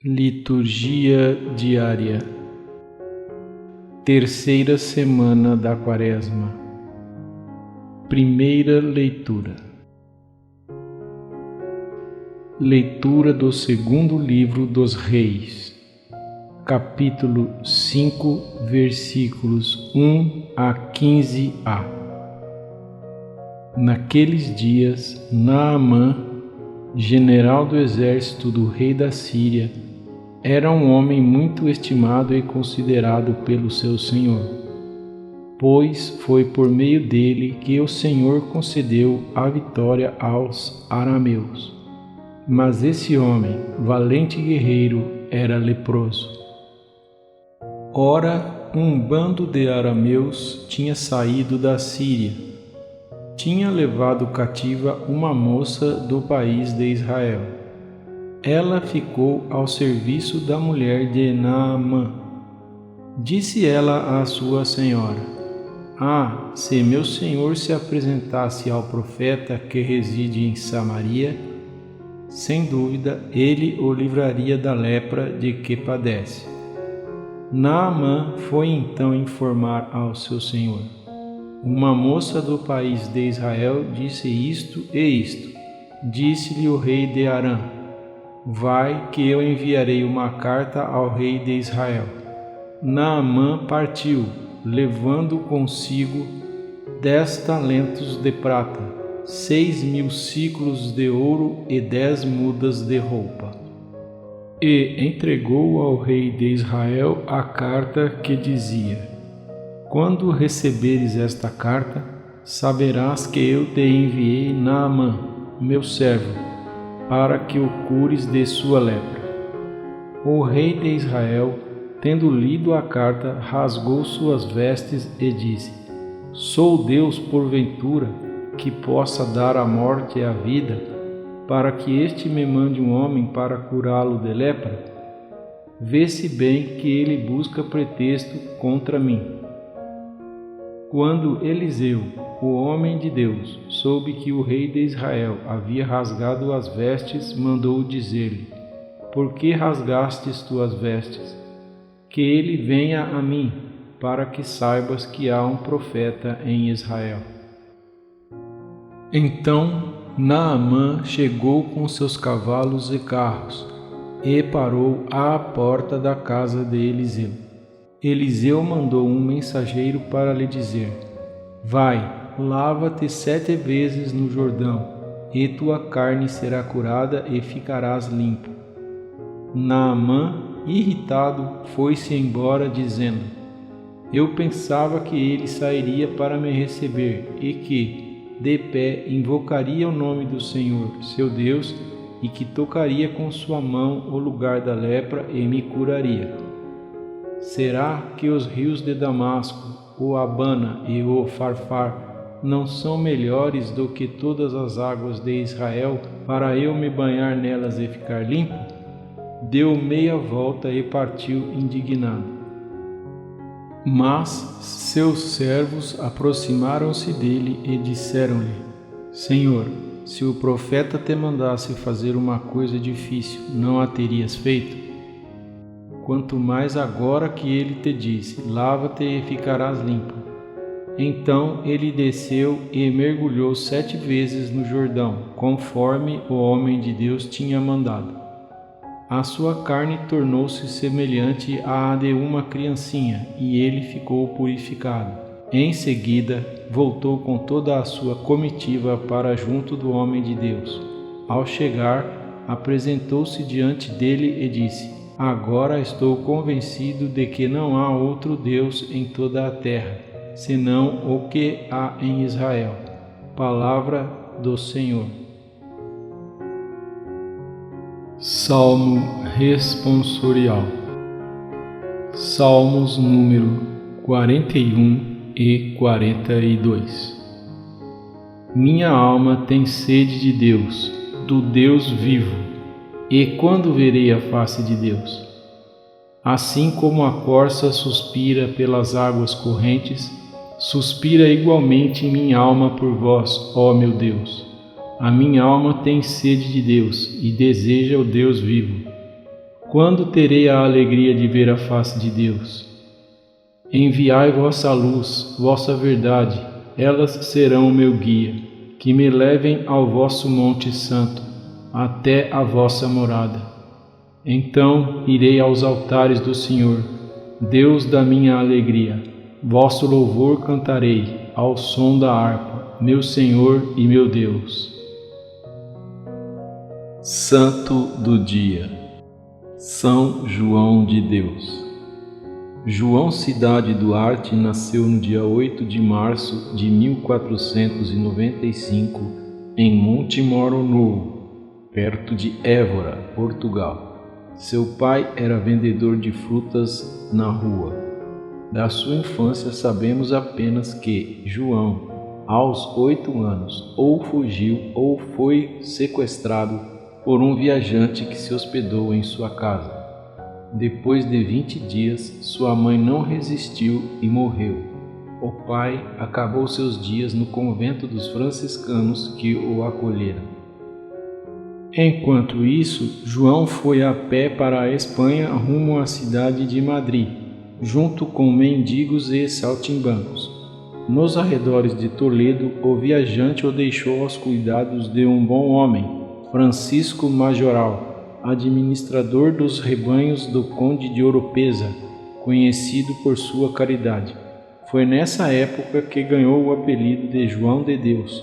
Liturgia diária. Terceira semana da Quaresma. Primeira leitura. Leitura do segundo livro dos Reis, capítulo 5, versículos 1 a 15a. Naqueles dias, Naamã, general do exército do rei da Síria, era um homem muito estimado e considerado pelo seu senhor, pois foi por meio dele que o Senhor concedeu a vitória aos arameus. Mas esse homem, valente guerreiro, era leproso. Ora, um bando de arameus tinha saído da Síria. Tinha levado cativa uma moça do país de Israel. Ela ficou ao serviço da mulher de Naamã. Disse ela à sua senhora: "Ah, se meu senhor se apresentasse ao profeta que reside em Samaria, sem dúvida ele o livraria da lepra de que padece." Naamã foi então informar ao seu senhor: "Uma moça do país de Israel disse isto e isto." Disse-lhe o rei de Arã: "Vai, que eu enviarei uma carta ao rei de Israel." Naamã partiu, levando consigo 10 talentos de prata, 6.000 siclos de ouro e 10 mudas de roupa. E entregou ao rei de Israel a carta que dizia: "Quando receberes esta carta, saberás que eu te enviei Naamã, meu servo, para que o cures de sua lepra." O rei de Israel, tendo lido a carta, rasgou suas vestes e disse: "Sou Deus, porventura, que possa dar a morte e a vida, para que este me mande um homem para curá-lo de lepra? Vê-se bem que ele busca pretexto contra mim." Quando Eliseu, o homem de Deus, soube que o rei de Israel havia rasgado as vestes, mandou dizer-lhe: "Por que rasgastes tuas vestes? Que ele venha a mim, para que saibas que há um profeta em Israel." Então Naamã chegou com seus cavalos e carros e parou à porta da casa de Eliseu. Eliseu mandou um mensageiro para lhe dizer: "Vai, lava-te 7 vezes no Jordão, e tua carne será curada e ficarás limpo." Naamã, irritado, foi-se embora, dizendo: "Eu pensava que ele sairia para me receber e que, de pé, invocaria o nome do Senhor, seu Deus, e que tocaria com sua mão o lugar da lepra e me curaria. Será que os rios de Damasco, o Abana e o Farfar não são melhores do que todas as águas de Israel, para eu me banhar nelas e ficar limpo?" Deu meia volta e partiu indignado. Mas seus servos aproximaram-se dele e disseram-lhe: "Senhor, se o profeta te mandasse fazer uma coisa difícil, não a terias feito? Quanto mais agora que ele te disse: lava-te e ficarás limpo." Então ele desceu e mergulhou 7 vezes no Jordão, conforme o homem de Deus tinha mandado. A sua carne tornou-se semelhante à de uma criancinha, e ele ficou purificado. Em seguida, voltou com toda a sua comitiva para junto do homem de Deus. Ao chegar, apresentou-se diante dele e disse: "Agora estou convencido de que não há outro Deus em toda a terra, senão o que há em Israel." Palavra do Senhor. Salmo responsorial. Salmos número 41 e 42. Minha alma tem sede de Deus, do Deus vivo. E quando verei a face de Deus? Assim como a corça suspira pelas águas correntes, suspira igualmente minha alma por vós, ó meu Deus. A minha alma tem sede de Deus e deseja o Deus vivo. Quando terei a alegria de ver a face de Deus? Enviai vossa luz, vossa verdade, elas serão o meu guia, que me levem ao vosso monte santo, até a vossa morada. Então irei aos altares do Senhor, Deus da minha alegria. Vosso louvor cantarei, ao som da harpa, meu Senhor e meu Deus. Santo do Dia, São João de Deus. João Cidade Duarte nasceu no dia 8 de março de 1495 em Montemoro Novo, perto de Évora, Portugal. Seu pai era vendedor de frutas na rua. Da sua infância sabemos apenas que João, aos 8 anos, ou fugiu ou foi sequestrado por um viajante que se hospedou em sua casa. Depois de 20 dias, sua mãe não resistiu e morreu. O pai acabou seus dias no convento dos franciscanos que o acolheram. Enquanto isso, João foi a pé para a Espanha rumo à cidade de Madrid, junto com mendigos e saltimbancos. Nos arredores de Toledo, o viajante o deixou aos cuidados de um bom homem, Francisco Majoral, administrador dos rebanhos do conde de Oropesa, conhecido por sua caridade. Foi nessa época que ganhou o apelido de João de Deus,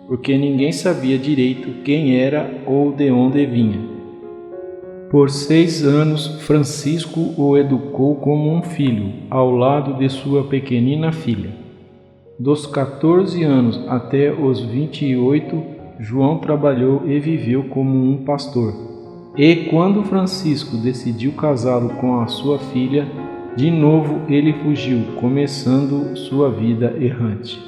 porque ninguém sabia direito quem era ou de onde vinha. Por 6 anos, Francisco o educou como um filho, ao lado de sua pequenina filha. Dos 14 anos até os 28, João trabalhou e viveu como um pastor. E quando Francisco decidiu casá-lo com a sua filha, de novo ele fugiu, começando sua vida errante.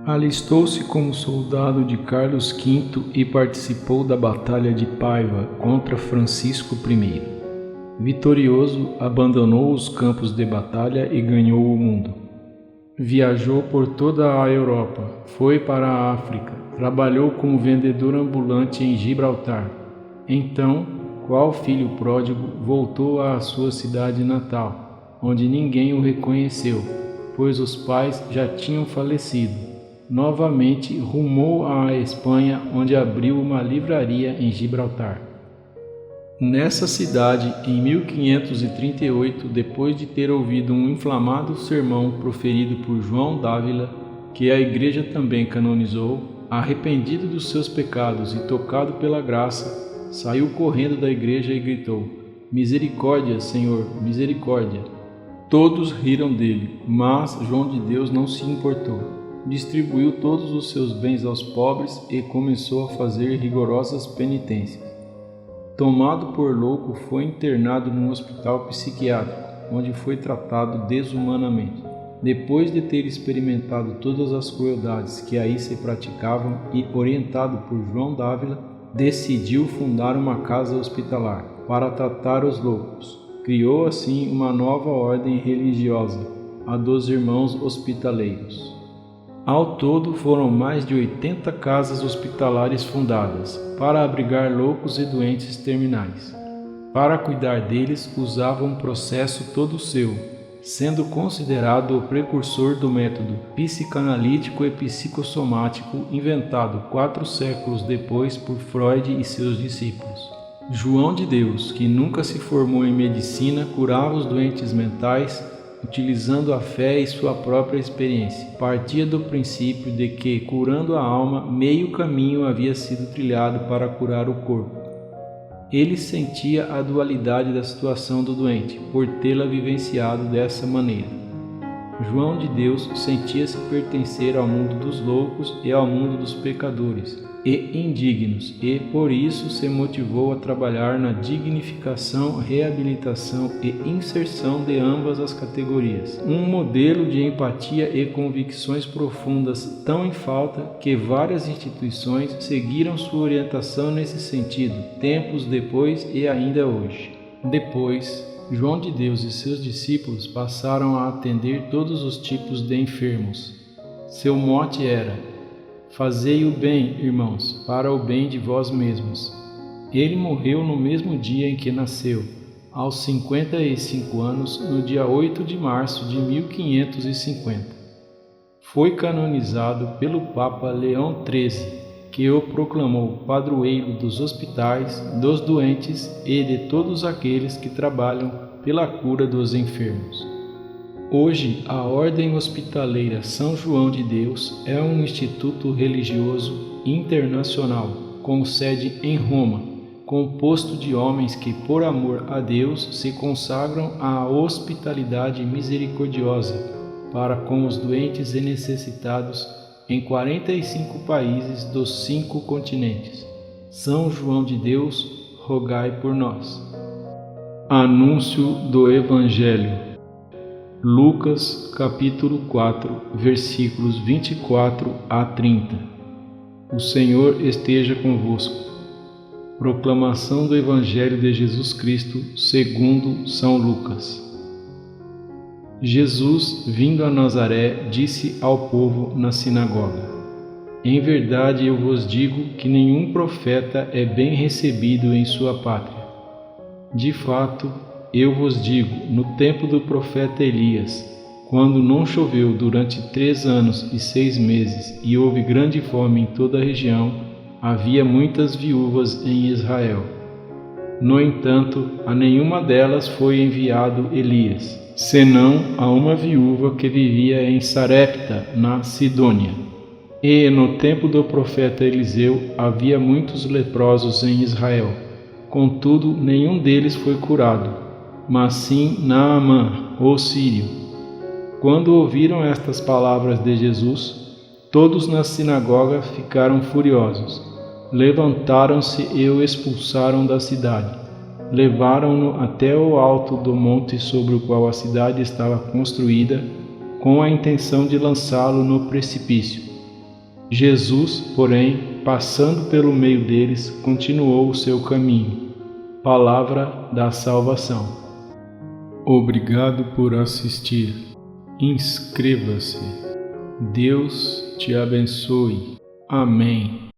Alistou-se como soldado de Carlos V e participou da Batalha de Paiva contra Francisco I. Vitorioso, abandonou os campos de batalha e ganhou o mundo. Viajou por toda a Europa, foi para a África, trabalhou como vendedor ambulante em Gibraltar. Então, qual filho pródigo, voltou à sua cidade natal, onde ninguém o reconheceu, pois os pais já tinham falecido. Novamente rumou à Espanha, onde abriu uma livraria em Gibraltar. Nessa cidade, em 1538, depois de ter ouvido um inflamado sermão proferido por João d'Ávila, que a Igreja também canonizou, arrependido dos seus pecados e tocado pela graça, saiu correndo da igreja e gritou: "Misericórdia, Senhor, misericórdia!" Todos riram dele, mas João de Deus não se importou. Distribuiu todos os seus bens aos pobres e começou a fazer rigorosas penitências. Tomado por louco, foi internado num hospital psiquiátrico, onde foi tratado desumanamente. Depois de ter experimentado todas as crueldades que aí se praticavam e orientado por João d'Ávila, decidiu fundar uma casa hospitalar para tratar os loucos. Criou assim uma nova ordem religiosa, a dos Irmãos Hospitaleiros. Ao todo foram mais de 80 casas hospitalares fundadas, para abrigar loucos e doentes terminais. Para cuidar deles, usava um processo todo seu, sendo considerado o precursor do método psicanalítico e psicossomático inventado 4 séculos depois por Freud e seus discípulos. João de Deus, que nunca se formou em medicina, curava os doentes mentais, utilizando a fé e sua própria experiência. Partia do princípio de que, curando a alma, meio caminho havia sido trilhado para curar o corpo. Ele sentia a dualidade da situação do doente, por tê-la vivenciado dessa maneira. João de Deus sentia-se pertencer ao mundo dos loucos e ao mundo dos pecadores e indignos, e por isso se motivou a trabalhar na dignificação, reabilitação e inserção de ambas as categorias. Um modelo de empatia e convicções profundas tão em falta que várias instituições seguiram sua orientação nesse sentido, tempos depois e ainda hoje. Depois, João de Deus e seus discípulos passaram a atender todos os tipos de enfermos. Seu mote era: "Fazei o bem, irmãos, para o bem de vós mesmos." Ele morreu no mesmo dia em que nasceu, aos 55 anos, no dia 8 de março de 1550. Foi canonizado pelo Papa Leão XIII, que o proclamou padroeiro dos hospitais, dos doentes e de todos aqueles que trabalham pela cura dos enfermos. Hoje, a Ordem Hospitaleira São João de Deus é um instituto religioso internacional, com sede em Roma, composto de homens que, por amor a Deus, se consagram à hospitalidade misericordiosa para com os doentes e necessitados em 45 países dos 5 continentes. São João de Deus, rogai por nós. Anúncio do Evangelho. Lucas, capítulo 4, versículos 24 a 30. O Senhor esteja convosco. Proclamação do Evangelho de Jesus Cristo segundo São Lucas. Jesus, vindo a Nazaré, disse ao povo na sinagoga: Em verdade eu vos digo que nenhum profeta é bem recebido em sua pátria. De fato, eu vos digo, no tempo do profeta Elias, quando não choveu durante 3 anos e 6 meses e houve grande fome em toda a região, havia muitas viúvas em Israel. No entanto, a nenhuma delas foi enviado Elias, senão a uma viúva que vivia em Sarepta, na Sidônia. E no tempo do profeta Eliseu havia muitos leprosos em Israel. Contudo, nenhum deles foi curado, mas sim Naamã, o sírio. Quando ouviram estas palavras de Jesus, todos na sinagoga ficaram furiosos. Levantaram-se e o expulsaram da cidade. Levaram-no até o alto do monte sobre o qual a cidade estava construída, com a intenção de lançá-lo no precipício. Jesus, porém, passando pelo meio deles, continuou o seu caminho. Palavra da salvação. Obrigado por assistir. Inscreva-se. Deus te abençoe. Amém.